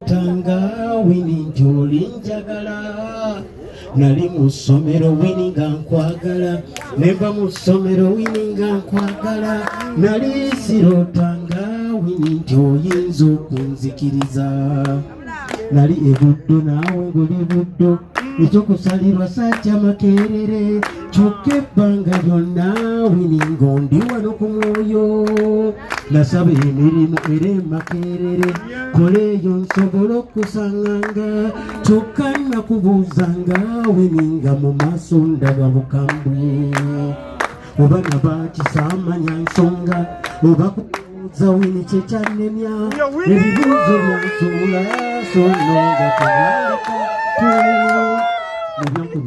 sirotanga Winnie njoli njagala nali mu ssomero Winnie nga nkwagala neva mu ssomero Winnie nga nkwagala nali sirotanga Winnie nti oyinza okunzikiriza nali ebuddo naawe ngoli buddo ekyokusalirwa sakya makerere kyokka ebbanga lyonna Winnie ng'ondi wano ku mwoyo nasaba emirimu era emakerere koleeyo nsobola okusaŋŋanga kyokka nakubuuzanga Winnie nga mu maaso ndaba bukambwe oba nabakisaamanya nsonga oba kubuuza Winnie kyekyannemya ebibuuzo byansuula sononga kubaleka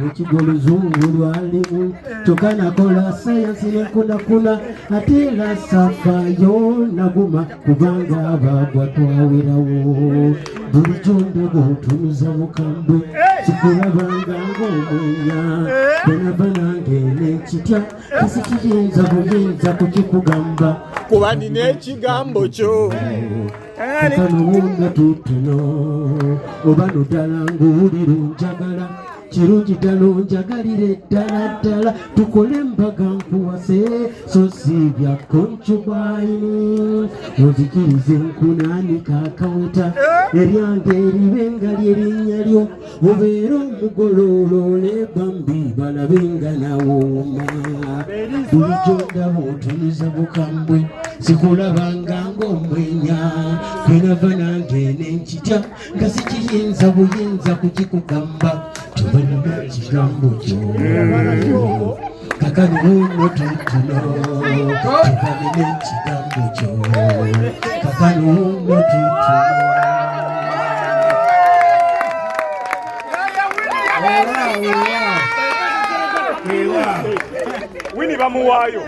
ekigolo zungu lwalimu kyokka nakola sayansi nenkunakuna ate era safaayo naguma kubanga abagwa twawerawo bulijjo ndaba otunuza bukambwe sikulabanga ng'omwenya bwenava nange n'ekitya kasikiyinza buyinza kukikugamba kuba nina ekigambo kyo kanowunga tutuno oba nodala ng'owulira njagala kirungi ddala onjagalire ddala ddala tukole embaga nkuwase so si bya concubine ozikirize nkunaanika akaweta eryange eribe nga lyerinnya lyo obeera omugololoole bambi balabe nga nawooma bulijjo ndaba otunuza bukambwe sikulabanga ng'omwenya kwenava nange n'enkitya nga sikiyinza buyinza kukikugamba tubalina ekigambo kyo kakanono tutuno tubalina ekigambo kyo kakanono tutuno Winnie bamuwaayo